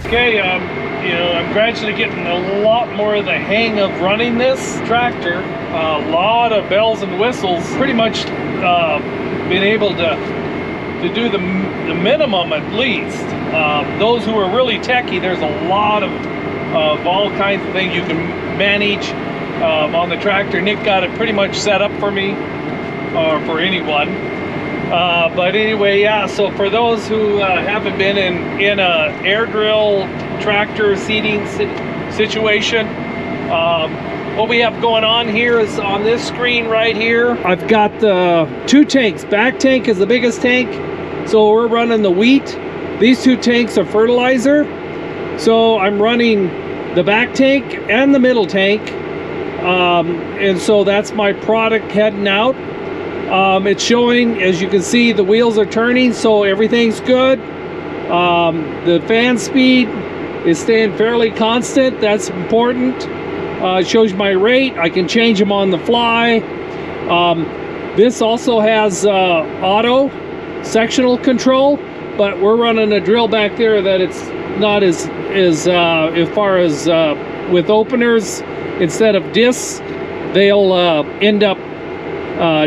Okay, you know, I'm gradually getting a lot more of the hang of running this tractor. A lot of bells and whistles. Pretty much been able to do the minimum at least. Those who are really techie, there's a lot of all kinds of things you can manage on the tractor. Nick got it pretty much set up for me, or for anyone. But anyway, yeah, so for those who haven't been in a air drill tractor seating situation, what we have going on here is on this screen right here, I've got the 2 tanks. Back tank is the biggest tank, so we're running the wheat. These 2 tanks are fertilizer, so I'm running the back tank and the middle tank, and so that's my product heading out. It's showing, as you can see, the wheels are turning, so everything's good. The fan speed is staying fairly constant. That's important. It shows my rate. I can change them on the fly. This also has auto sectional control, but we're running a drill back there that it's not as far as with openers. Instead of discs, they'll end up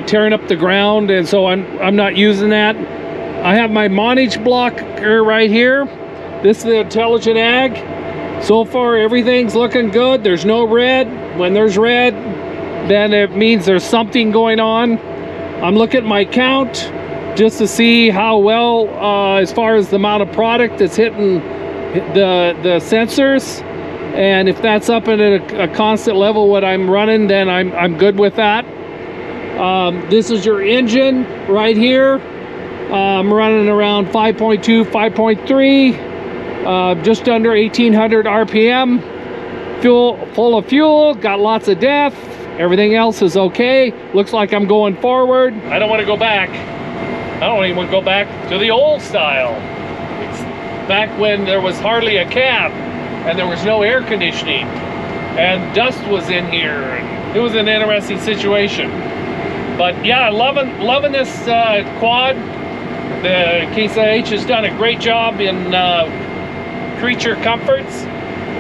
tearing up the ground, and so I'm not using that. I have my Montage blocker right here. This is the Intelligent Ag. So far everything's looking good. There's no red. When there's red, then it means there's something going on. I'm looking at my count just to see how well, as far as the amount of product that's hitting the sensors, and if that's up at a constant level what I'm running, then I'm good with that. This is your engine right here. I'm running around 5.2, 5.3, just under 1800 RPM. Full of fuel, got lots of depth. Everything else is okay. Looks like I'm going forward. I don't want to go back. I don't even want to go back to the old style. It's back when there was hardly a cab and there was no air conditioning and dust was in here. And it was an interesting situation. But yeah, loving this quad. The Case IH has done a great job in creature comforts,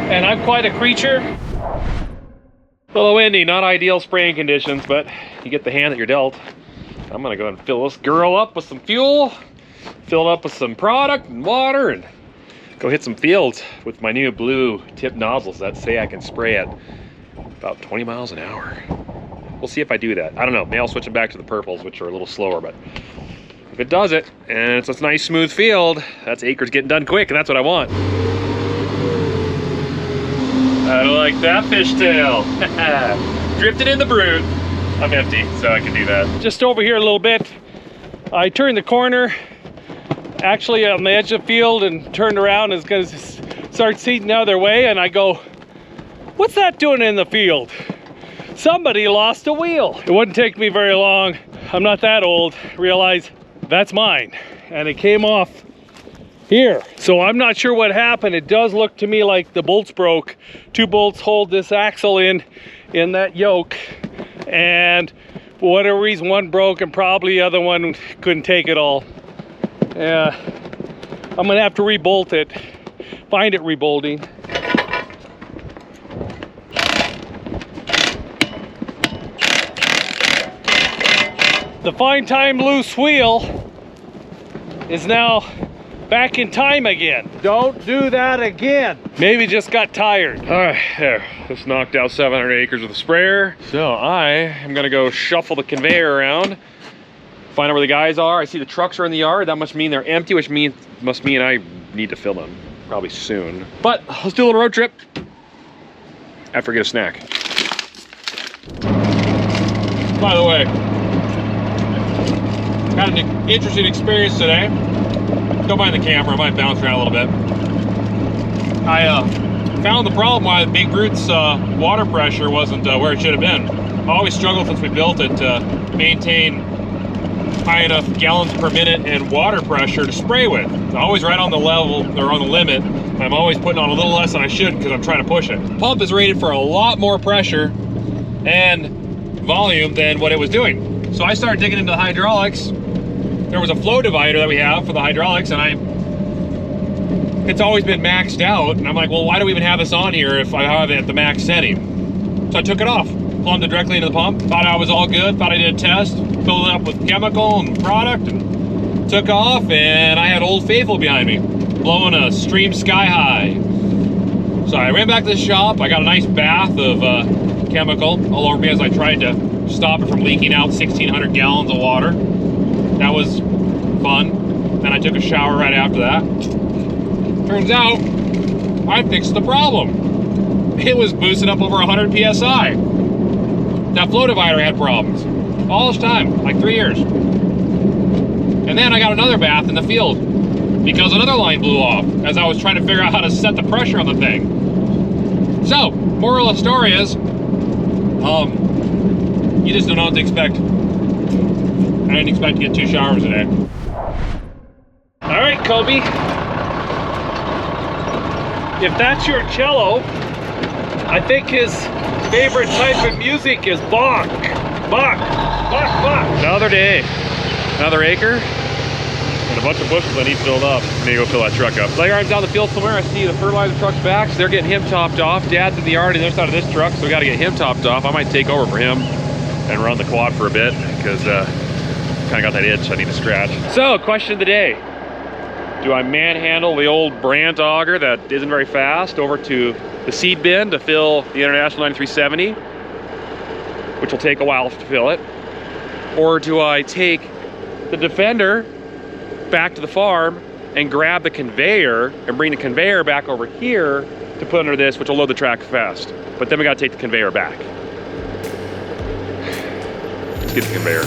and I'm quite a creature. A little windy, not ideal spraying conditions, but you get the hand that you're dealt. I'm gonna go and fill this girl up with some fuel, fill it up with some product and water, and go hit some fields with my new blue tip nozzles that say I can spray at about 20 miles an hour. We'll see if I do that. I don't know, maybe I'll switch it back to the purples, which are a little slower, but if it does it, and it's a nice smooth field, that's acres getting done quick, and that's what I want. I like that fishtail. Drifted in the brood. I'm empty, so I can do that. Just over here a little bit, I turned the corner, actually on the edge of the field, and turned around and gonna start seeding the other way, and I go, what's that doing in the field? Somebody lost a wheel. It wouldn't take me very long. I'm not that old. Realize that's mine, and it came off here. So I'm not sure what happened. It does look to me like the bolts broke. 2 bolts hold this axle in that yoke, and for whatever reason one broke, and probably the other one couldn't take it all. Yeah, I'm gonna have to rebolt it, find it rebolting. The Find Time loose wheel is now back in time again. Don't do that again. Maybe just got tired. All right, there. Just knocked out 700 acres with a sprayer. So I am gonna go shuffle the conveyor around, find out where the guys are. I see the trucks are in the yard. That must mean they're empty, which must mean I need to fill them probably soon. But let's do a little road trip after I get a snack. By the way, got an interesting experience today. Don't mind the camera, I might bounce around a little bit. I found the problem why the Big Roots water pressure wasn't where it should have been. I always struggled since we built it to maintain high enough gallons per minute and water pressure to spray with. I'm always right on the level, or on the limit. I'm always putting on a little less than I should because I'm trying to push it. The pump is rated for a lot more pressure and volume than what it was doing. So I started digging into the hydraulics. There was a flow divider that we have for the hydraulics, and I it's always been maxed out. And I'm like, well, why do we even have this on here if I have it at the max setting? So I took it off, plumbed it directly into the pump, thought I was all good, thought I did a test, filled it up with chemical and product, and took off, and I had Old Faithful behind me, blowing a stream sky high. So I ran back to the shop, I got a nice bath of chemical all over me as I tried to stop it from leaking out 1,600 gallons of water. That was fun. Then I took a shower right after that. Turns out, I fixed the problem. It was boosted up over 100 PSI. That flow divider had problems. All this time, like 3 years. And then I got another bath in the field because another line blew off as I was trying to figure out how to set the pressure on the thing. So, moral of the story is, you just don't know what to expect. I didn't expect to get 2 showers a day. All right, Kobe. If that's your cello, I think his favorite type of music is Bach. Bach, Bach, Bach. Another day, another acre, and a bunch of bushels I need filled up. Maybe go fill that truck up. Later I'm down the field somewhere, I see the fertilizer truck's back, so they're getting him topped off. Dad's in the yard on the other side of this truck, so we gotta get him topped off. I might take over for him and run the quad for a bit, because kind of got that itch I need to scratch. So, question of the day. Do I manhandle the old Brandt auger that isn't very fast over to the seed bin to fill the International 9370, which will take a while to fill it? Or do I take the Defender back to the farm and grab the conveyor and bring the conveyor back over here to put under this, which will load the track fast? But then we gotta take the conveyor back. Let's get the conveyor.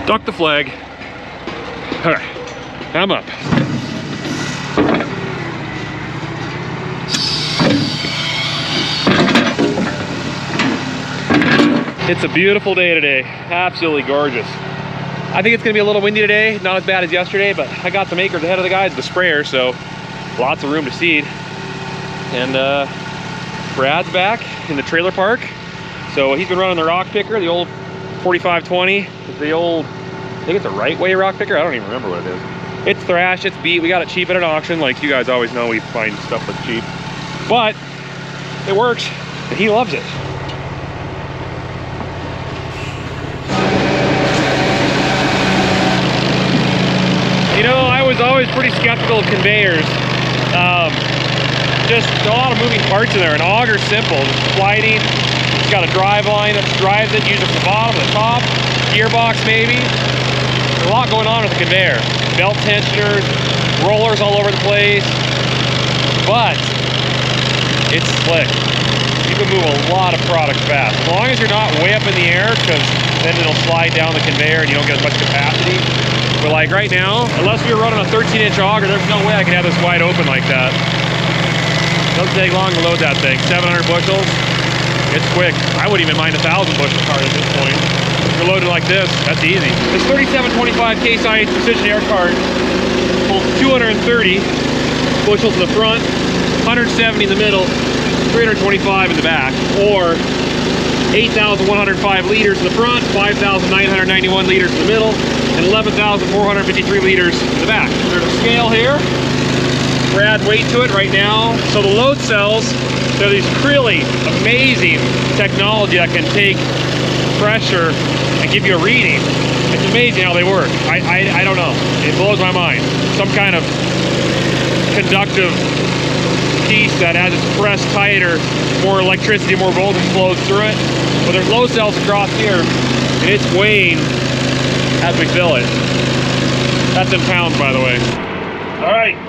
Duck the flag. All right, I'm up. It's a beautiful day today, absolutely gorgeous. I think it's gonna be a little windy today, not as bad as yesterday, but I got some acres ahead of the guys with the sprayer, so lots of room to seed. And Brad's back in the trailer park. So he's been running the rock picker, the old 4520, the old, I think it's a right way rock picker. I don't even remember what it is. It's thrashed, it's beat. We got it cheap at an auction. Like you guys always know, we find stuff that's cheap. But it works, and he loves it. You know, I was always pretty skeptical of conveyors. Just a lot of moving parts in there. An auger's simple, just sliding. It's got a drive line that drives it, usually from the bottom to the top. Gearbox maybe. There's a lot going on with the conveyor. Belt tensioners, rollers all over the place. But it's slick. You can move a lot of product fast. As long as you're not way up in the air, because then it'll slide down the conveyor and you don't get as much capacity. But like right now, unless we were running a 13-inch auger, there's no way I could have this wide open like that. Doesn't take long to load that thing. 700 bushels. It's quick. I wouldn't even mind a 1,000 bushel cart at this point. If you're loaded like this, that's easy. This 3725 Case IH Precision Air cart holds 230 bushels in the front, 170 in the middle, 325 in the back, or 8,105 liters in the front, 5,991 liters in the middle, and 11,453 liters in the back. There's a scale here. Add weight to it right now. So the load cells, they're these really amazing technology that can take pressure and give you a reading. It's amazing how they work. I don't know. It blows my mind. Some kind of conductive piece that as it's pressed tighter, more electricity, more voltage flows through it. But there's load cells across here, and it's weighing as we fill it. That's in pounds, by the way. All right,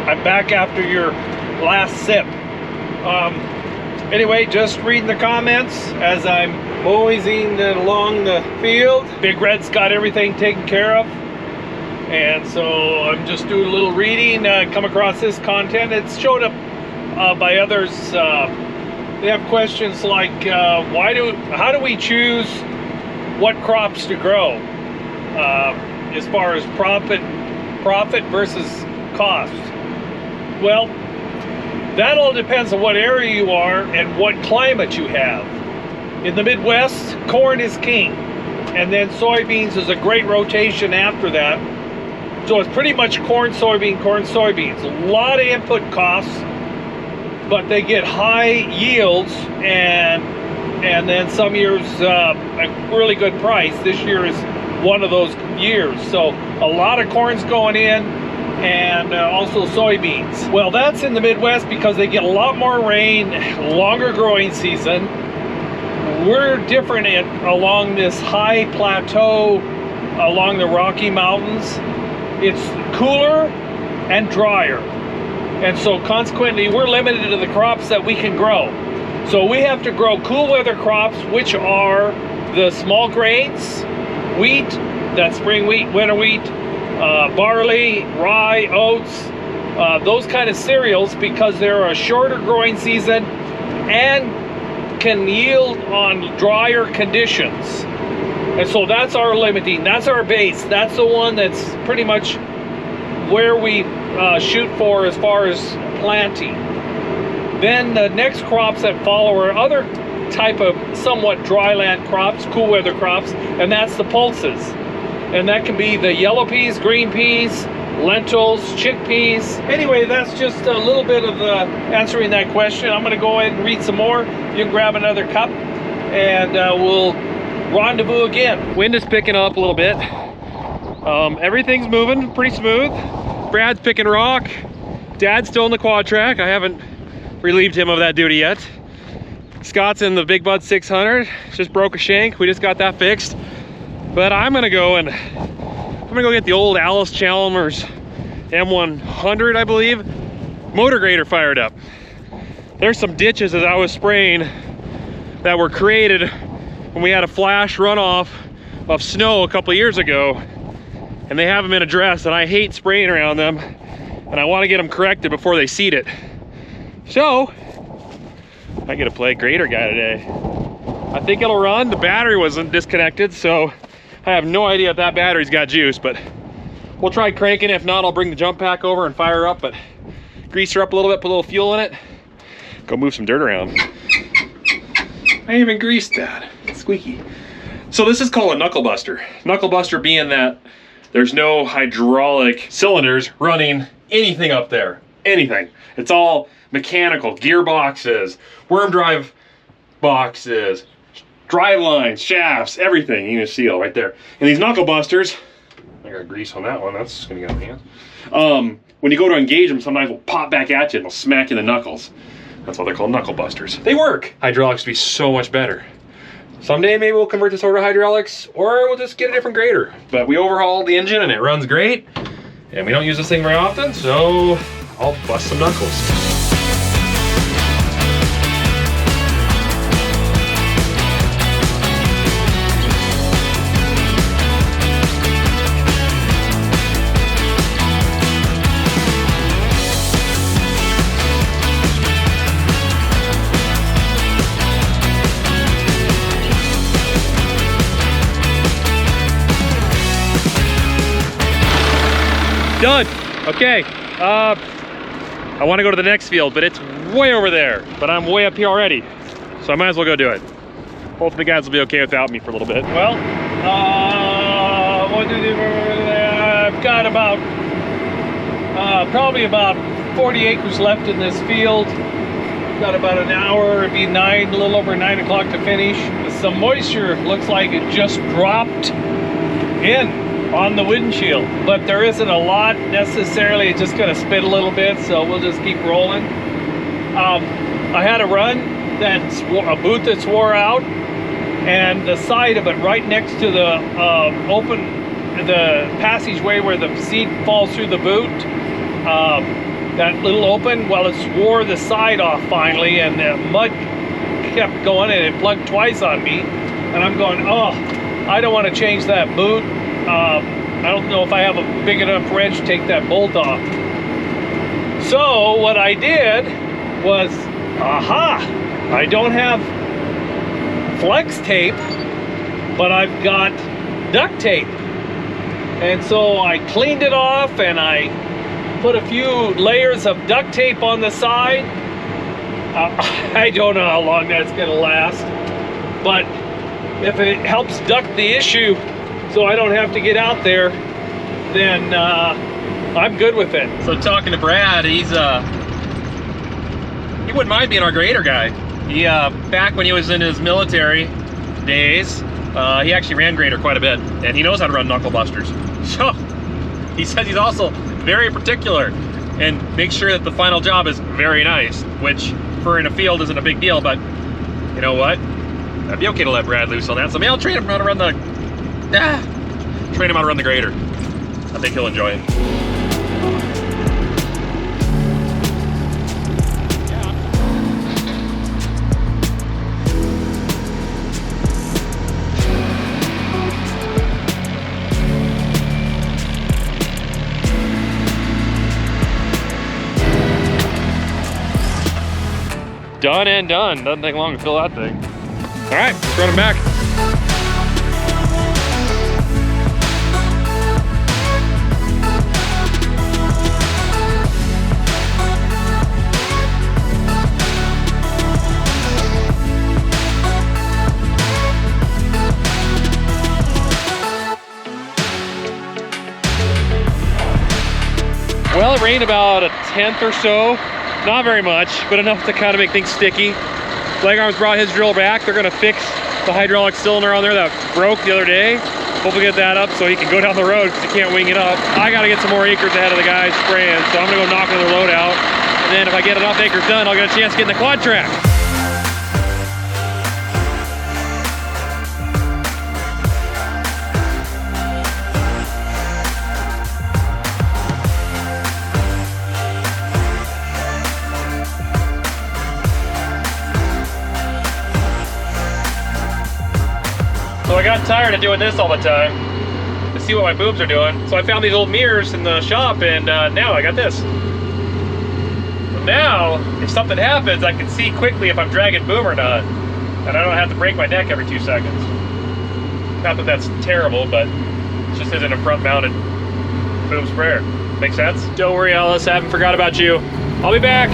I'm back after your last sip. Anyway, just reading the comments as I'm moseying along the field. Big Red's got everything taken care of. And so I'm just doing a little reading, come across this content. It's showed up by others. They have questions like, how do we choose what crops to grow as far as profit versus cost? Well, that all depends on what area you are and what climate you have. In the Midwest, corn is king, and then soybeans is a great rotation after that. So it's pretty much corn, soybeans. A lot of input costs, but they get high yields, and then some years a really good price. This year is one of those years. So a lot of corn's going in, and also soybeans. Well, that's in the Midwest because they get a lot more rain, longer growing season. We're different along this high plateau along the Rocky Mountains. It's cooler and drier, and so consequently we're limited to the crops that we can grow. So we have to grow cool weather crops, which are the small grains, wheat, that's spring wheat, winter wheat, barley, rye, oats, those kind of cereals, because they're a shorter growing season and can yield on drier conditions. And so that's our limiting, that's our base, that's the one that's pretty much where we shoot for as far as planting. Then the next crops that follow are other type of somewhat dryland crops, cool weather crops, and that's the pulses. And that can be the yellow peas, green peas, lentils, chickpeas. Anyway, that's just a little bit of answering that question. I'm gonna go ahead and read some more. You can grab another cup, and we'll rendezvous again. Wind is picking up a little bit. Everything's moving pretty smooth. Brad's picking rock. Dad's still in the quad track. I haven't relieved him of that duty yet. Scott's in the Big Bud 600. Just broke a shank. We just got that fixed. But I'm gonna go get the old Alice Chalmers M100, I believe, motor grader fired up. There's some ditches as I was spraying that were created when we had a flash runoff of snow a couple of years ago, and they haven't been addressed, and I hate spraying around them, and I want to get them corrected before they seed it. So I get to play grader guy today. I think it'll run. The battery wasn't disconnected, so I have no idea if that battery's got juice, but we'll try cranking. If not, I'll bring the jump pack over and fire her up, but grease her up a little bit, put a little fuel in it, go move some dirt around. I even greased that. Squeaky. So this is called a knuckle buster. Knuckle buster being that there's no hydraulic cylinders running anything up there. Anything. It's all mechanical. Gearboxes, worm drive boxes, drive lines, shafts, everything. You can see it right there. And these knuckle busters, I got grease on that one. That's gonna get on the hands. When you go to engage them, sometimes they'll pop back at you and they'll smack you in the knuckles. That's why they're called knuckle busters. They work. Hydraulics would be so much better. Someday maybe we'll convert this over to hydraulics, or we'll just get a different grader. But we overhauled the engine and it runs great, and we don't use this thing very often, so I'll bust some knuckles. Done. Okay. I want to go to the next field, but it's way over there. But I'm way up here already, so I might as well go do it. Hopefully, the guys will be okay without me for a little bit. Well, I've got about probably about 40 acres left in this field. Got about an hour. It'd be a little over 9 o'clock to finish. Some moisture looks like it just dropped in on the windshield, but there isn't a lot necessarily. It's just gonna spit a little bit, so we'll just keep rolling. I had a run that's a boot that's wore out, and the side of it right next to the the passageway where the seat falls through the boot, that little open, well, it's wore the side off finally, and the mud kept going and it plugged twice on me. and I'm going, oh, I don't want to change that boot. I don't know if I have a big enough wrench to take that bolt off. So what I did was, aha, I don't have flex tape, but I've got duct tape. And so I cleaned it off and I put a few layers of duct tape on the side. I don't know how long that's gonna last, but if it helps duck the issue so I don't have to get out there, then I'm good with it. So talking to Brad, he wouldn't mind being our grader guy. He back when he was in his military days, he actually ran grader quite a bit, and he knows how to run knuckle busters. So he says he's also very particular and makes sure that the final job is very nice, which for in a field isn't a big deal, but you know what? That'd be okay to let Brad loose on that. So maybe I'll train him how to run the grader. I think he'll enjoy it. Done and done. Doesn't take long to fill that thing. All right, let's run him back. Well, it rained about a tenth or so. Not very much, but enough to kind of make things sticky. Legarms brought his drill back. They're gonna fix the hydraulic cylinder on there that broke the other day. Hopefully get that up so he can go down the road because he can't wing it up. I gotta get some more acres ahead of the guys spraying, so I'm gonna go knock another load out. And then if I get enough acres done, I'll get a chance to get in the quad track. So I got tired of doing this all the time to see what my boobs are doing. So I found these old mirrors in the shop, and now I got this. So now, if something happens, I can see quickly if I'm dragging boom or not. And I don't have to break my neck every 2 seconds. Not that that's terrible, but it just isn't a front-mounted boom sprayer. Make sense? Don't worry, Alice, I haven't forgot about you. I'll be back.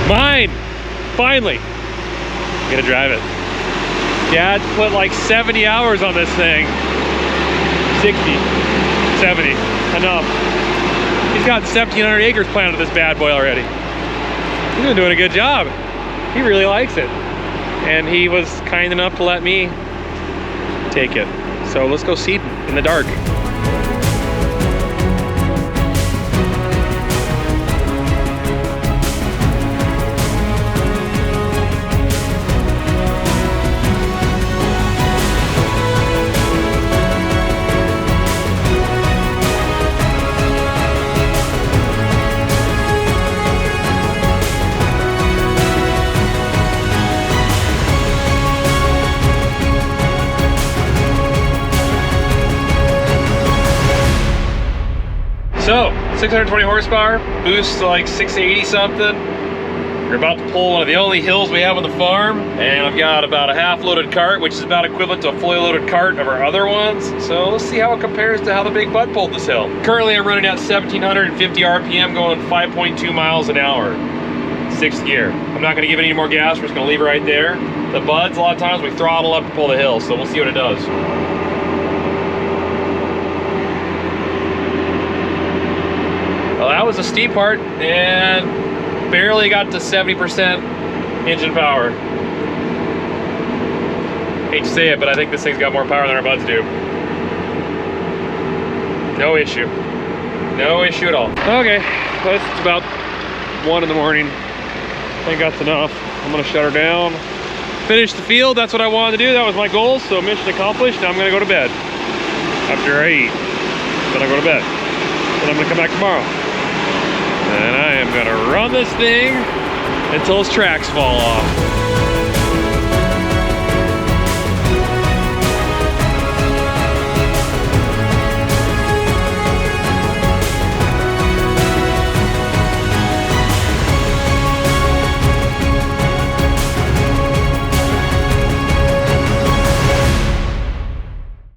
Mine! Finally! I'm gonna drive it. Dad put like 70 hours on this thing. 60, 70, enough. He's got 1,700 acres planted of this bad boy already. He's been doing a good job. He really likes it. And he was kind enough to let me take it. So let's go seeding in the dark. So, 620 horsepower, boost to like 680 something. We're about to pull one of the only hills we have on the farm, and I've got about a half-loaded cart, which is about equivalent to a fully loaded cart of our other ones. So let's see how it compares to how the big bud pulled this hill. Currently I'm running at 1,750 RPM, going 5.2 miles an hour. 6th gear. I'm not gonna give it any more gas, we're just gonna leave it right there. The buds, a lot of times we throttle up to pull the hill, so we'll see what it does. Well, that was a steep part and barely got to 70% engine power. Hate to say it, but I think this thing's got more power than our buds do. No issue. No issue at all. Okay, that's about 1 in the morning. I think that's enough. I'm gonna shut her down. Finish the field, that's what I wanted to do. That was my goal, so mission accomplished. Now I'm gonna go to bed. After I eat, then I go to bed. Then I'm gonna come back tomorrow. And I am gonna run this thing until its tracks fall off.